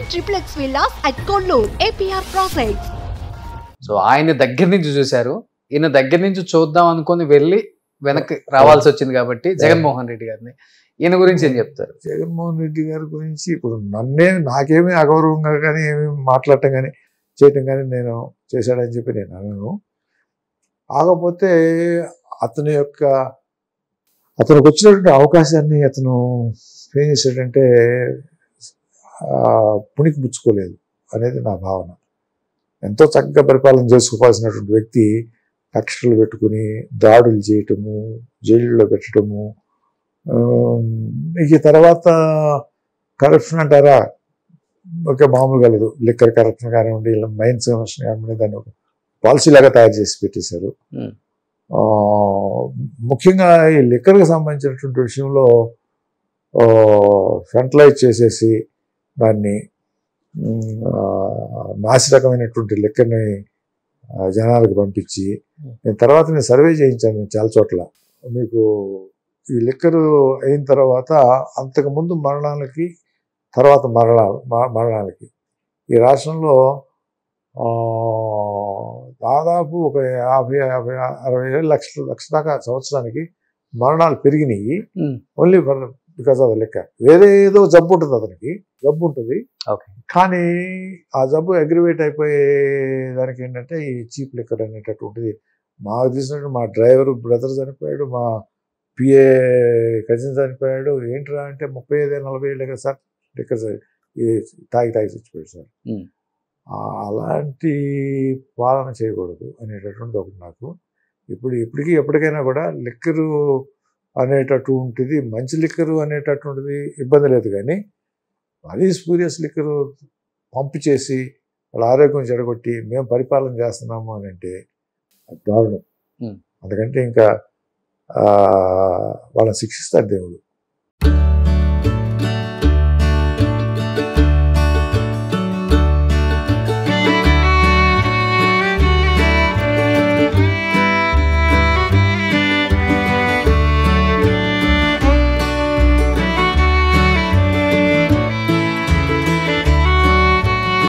XXX villas at Konnur, APR Projects. So ఆయన దగ్గర నుంచి చూశారు, ఈయన దగ్గర నుంచి చూద్దాం అనుకుని వెళ్ళి వెనక్కి రావాల్సి వచ్చింది కాబట్టి జగన్మోహన్ రెడ్డి గారిని, ఈయన గురించి ఏం చెప్తారు? జగన్మోహన్ రెడ్డి గారి గురించి ఇప్పుడు నాకేమీ అగౌరవంగా కానీ ఏమీ మాట్లాడటం కానీ చేయటం కానీ నేను చేశాడని చెప్పి నేను అనను. కాకపోతే అతనికి వచ్చినటువంటి అవకాశాన్ని అతను ఏం చేశాడంటే పుణికి పుచ్చుకోలేదు అనేది నా భావన. ఎంతో చక్కగా పరిపాలన చేసుకోవాల్సినటువంటి వ్యక్తి కక్షలు పెట్టుకుని దాడులు చేయటము, జైలులో పెట్టడము, ఈ తర్వాత కరప్షన్ అంటారా, ఓకే మామూలుగా లేదు, లిక్కర్ కరప్షన్ కానివ్వండి, ఇలా మైన్స్ కరప్షన్ కానివ్వండి, దాన్ని ఒక పాలసీ లాగా తయారు చేసి పెట్టేశారు. ముఖ్యంగా ఈ లిక్కర్కి సంబంధించినటువంటి విషయంలో ఫెంటలైజ్ చేసేసి దాన్ని నాసిరకమైనటువంటి లిక్కర్ని జనాలకు పంపించి తర్వాత నేను సర్వే చేయించాను చాలా చోట్ల. మీకు ఈ లిక్కరు అయిన తర్వాత అంతకుముందు మరణాలకి తర్వాత మరణాలకి ఈ రాష్ట్రంలో దాదాపు ఒక 50-60 లక్ష దాకా సంవత్సరానికి మరణాలు పెరిగినాయి. Only because of the liquor. వేరే ఏదో జబ్బు ఉంటుంది, అతనికి జబ్బు ఉంటుంది, కానీ ఆ జబ్బు అగ్రివేట్ అయిపోయే దానికి ఏంటంటే ఈ చీప్ లిక్కర్ అనేటటువంటిది. మాకు తీసినట్టు మా డ్రైవర్ బ్రదర్ చనిపోయాడు, మా పిఏ కజిన్ చనిపోయాడు. ఏంట్రా అంటే 35-40 ఏళ్ళే కదా సార్ లిక్కర్ తాగి చచ్చిపోయాడు సార్. అలాంటి పాలన చేయకూడదు అనేటటువంటి ఒకటి నాకు. ఎప్పటికైనా కూడా లిక్కరు అనేటటువంటిది, మంచి లిక్కరు అనేటటువంటిది ఇబ్బంది లేదు, కానీ మరీ స్పూరియస్ లిక్కరు పంపు చేసి వాళ్ళ ఆరోగ్యం చెడగొట్టి మేము పరిపాలన చేస్తున్నాము అని అంటే అది దారుణం. అందుకంటే ఇంకా వాళ్ళని శిక్షిస్తారు దేవుడు.